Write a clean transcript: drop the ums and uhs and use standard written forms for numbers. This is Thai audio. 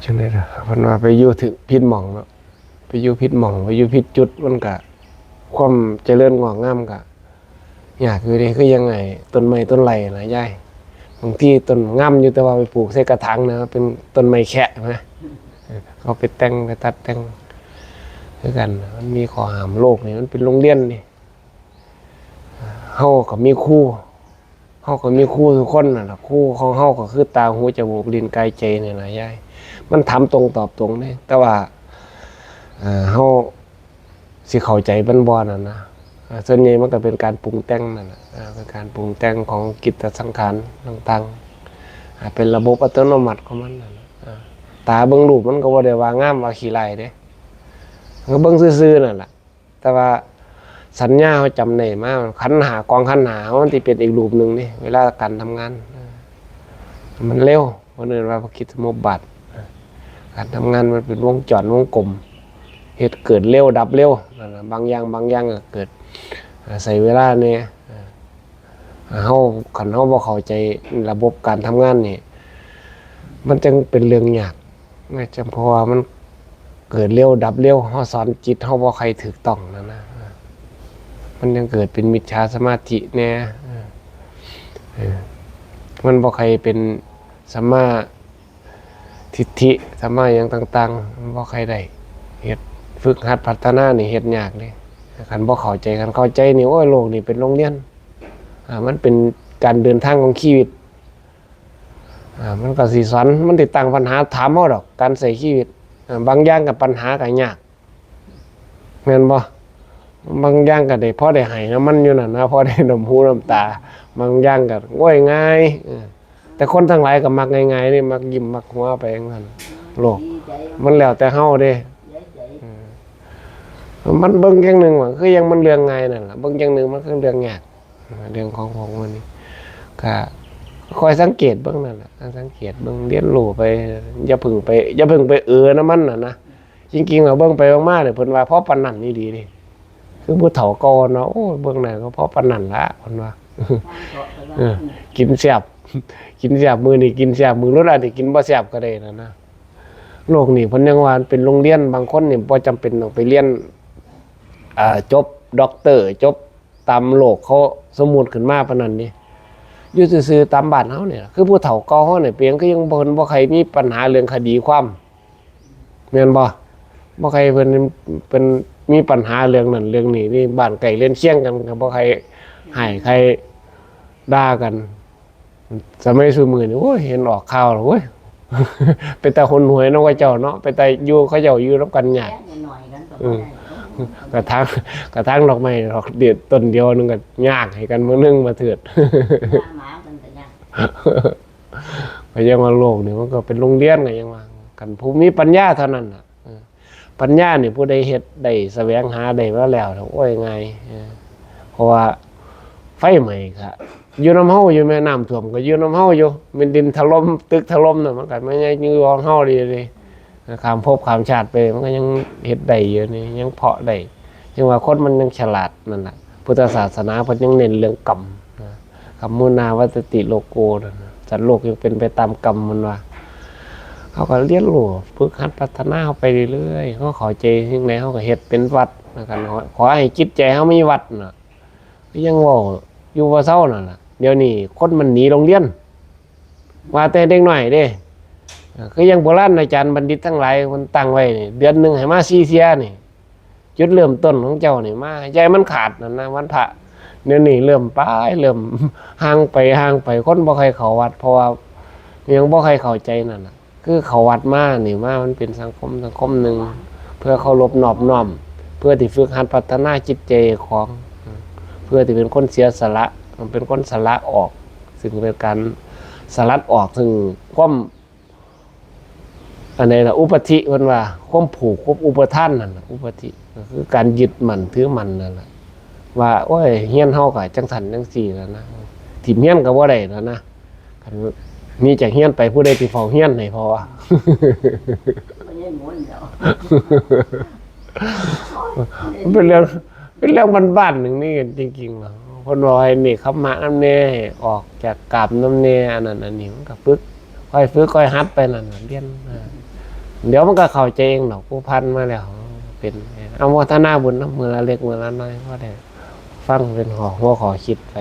จังได๋ล่ะเพิ่นว่าไปอยู่ถึงผิดหม่องเนาะไปอยู่ผิดหม่องไปอยู่ผิดจุดมันก็ความเจริญงอกงามก็ยากอยู่เด้คือยังไงต้นไม้ต้นไร่นะยายบางทีต้นงามอยู่แต่ว่าไปปลูกใส่กระถางนะเป็นต้นไม้แคะนะเขาไปแต่งไปตัดแต่งคือกันมันมีข้อห้ามโลกนี่มันเป็นโรงเรียนนี่เฮาก็มีครูเฮาก็มีครูทุกคนน่ะล่ะครูของเฮาก็คือตาหูจมูกลิ้นกายใจนี่ล่ะยายมันถามตรงตอบตรงเด้แต่ว่าเฮาสิเข้าใจมันบ่นั่นนะส่วนใหญ่มันก็เป็นการปรุงแต่งนั่นน่ะเป็นการปรุงแต่งของกิจสังขารต่างๆเป็นระบบอัตโนมัติของมันนั่นตาเบิ่งรูปมันก็บ่ได้ว่างามว่าขี้ไร่เด้ก็เบิ่งซื่อๆนั่นล่ะแต่ว่าสัญญาเขาจำได้มาขันหากองขันหามันสิเป็นอีกรูปนึงนี่เวลาการทำงานมันเร็วคนอื่นว่าคิดสมบัติการทำงานมันเป็นวงจรวงกลมเหตุเกิดเร็วดับเร็วบางอย่างก็เกิดใส่เวลาเนี่ยเฮาขันเฮาบ่เข้าใจระบบการทำงานนี่มันจึงเป็นเรื่องยากจำเพราะว่ามันเกิดเร็วดับเร็วเฮาสอนจิตเฮาบ่ใครถูกต้องนะมันยังเกิดเป็นมิจฉาสมาธิแน่มันบ่ใครเป็นสัมมาทิฏฐิสัมมาอย่างต่างๆมันบ่ใครได้เฮ็ดฝึกหัดพัฒนานี่เฮ็ดยากเด้คันบ่เข้าใจคันเข้าใจนี่โอ้ยโลกนี่เป็นโรงเรียนมันเป็นการเดินทางของชีวิตมันก็สิสอนมันติดตั้งปัญหาถามเฮาดอกการใช้ชีวิตบางอย่างกับปัญหาก็ยากแม่นบ่บางอย่างก็ได้พอได้ให้น้ำมันอยู่นั่นนะพอได้น้ำหูน้ำตาบางอย่างก็ง่ายง่ายแต่คนทั้งหลายก็มักง่ายๆนี่มักยิ้มมักหัวไปอย่างนั้นโลกมันแล้วแต่เฮาเด้มันเบิ่งอย่างนึงว่าคือยังมันเรื่องง่ายนั่นล่ะเบิ่งอย่างนึงมันคือเรื่องยากเรื่องของมันนี่ก็คอยสังเกตเบิ่งนั่นล่ะสังเกตเบิ่งเรียนรู้ไปอย่าพึ่งไปน้ำมันน่ะนะจริงๆแล้วเบิ่งไปมากๆเนี่ยเพิ่นว่าเพราะปานนั้นนี่ดีนี่คือผู้เฒ่าก่อนเนาะโอ้เบิ่งไหนก็เพราะปานนั้นละเพิ่นว่ากินแซ่บมื้อนี้กินแซ่บมื้อรถอาจสิกินบ่แซ่บก็ได้นะโลกนี้เพิ่นยังว่าเป็นโรงเรียนบางคนนี่บ่จำเป็นต้องไปเรียนจบด็อกเตอร์จบตามโลกเขาสมมุติขึ้นมาปานนั้นนี่อยู่ซื่อๆตามบ้านเฮาเนี่ยคือผู้เฒ่าเก่าเฮาเนี่ยเพียงก็ยังบ่ใครมีปัญหาเรื่องคดีความแม่นบ่ใครเพิ่นเป็นมีปัญหาเรื่องนั้นเรื่องนี้นี่บ้านไกลเรือนเคียงกันก็บ่ใครให้ใครด่ากันสมัยซุมื้อนี่โอ้ยเห็นออกข่าวแล้วโอ้ยเป็นตาคนหวยเนาะเขาเจ้าเนาะเป็นตาอยู่เขาเจ้าอยู่นํกันยากกระทั่งดอกไม้ดอกเด็ดต้นเดียวนึงก็ยากให้กันมื้อนึงมาเถิดก็ยังว่าโลกนี่มันก็เป็นโรงเรียนก็ยังว่ากันผู้มีปัญญาเท่านั้นน่ะปัญญานี่ผู้ใดเฮ็ดได้แสวงหาได้มาแล้วโอ้ยง่ายเพราะว่าไฟไหม้ก็อยู่น้ำเฮาอยู่แม่น้ำท่วมก็อยู่น้ำเฮาอยู่เป็นดินถล่มตึกถล่มน่ะมันก็ไม่ใช่อยู่ของเฮาดีเลยข้ามภพข้ามชาติไปมันก็ยังเฮ็ดได้อยู่นี่ยังเพาะได้จังว่าคนมันยังฉลาดนั่นน่ะพุทธศาสนาเพิ่นยังเน้นเรื่องกรรมกรรมุนาวัตติโลโกนั่นน่ะสัตว์โลกยังเป็นไปตามกรรมมันว่าเขาก็เรียนรู้ฝึกหัดพัฒนาไปเรื่อยๆเขาเข้าใจสิ่งใดเขาก็เฮ็ดเป็นวัดนะครับขอให้จิตใจเขามีวัดน่ะยังเว้าอยู่บ่เซานั่นล่ะเดี๋ยวนี้คนมันหนีโรงเรียนว่าแต่เด็กน้อยเด้คือยังโบราณอาจารย์บัณฑิตทั้งหลายมันตั้งไว้นี่เดือนนึงให้มา4เที่ยนี่จุดเริ่มต้นของเจ้านี่มาใจมันขาดนั่นนะวันพระเดี๋ยวนี้เริ่มห่างไปคนบ่ใครเข้าวัดเพราะว่ายังบ่ใครเข้าใจนั่นน่ะคือเข้าวัดมานี่มามันเป็นสังคมนึงเพื่อเคารพนอบน้อมเพื่อที่ฝึกหัดพัฒนาจิตใจของเพื่อที่เป็นคนเสียสละมันเป็นคนสละออกซึ่งเป็นการสลัดออกซึ่งความอันนี้ล่ะอุปธิเพิ่นว่าความผูกความอุปทานนั่นน่ะอุปธิก็คือการยึดมั่นถือมั่นนั่นล่ะว่าโอ้ยเฮียนเฮาก็จังซั่นจังซี่แล้วนะถิ่มเฮียนก็บ่ได้แล้วนะคันมีจากเฮียนไปผู้ใดสิเฝ้าเฮียนให้พอว่ามันเป็นเรื่องบ้านๆนึงนี่จริงๆแล้วเพิ่นว่าให้นี่ขับมานำแน่ออกจากกาบนำแน่อันนั้นอันนี้มันก็ฝึกค่อยหัดไปนั่นน่ะเรียน เดี๋ยวมันก็เข้าใจเองดอกผู้พันมาแล้วเป็นเอาโมทนาบุญเนาะมือละเล็กมือละน้อยก็ได้ฟังเป็นหัวขอคิดไป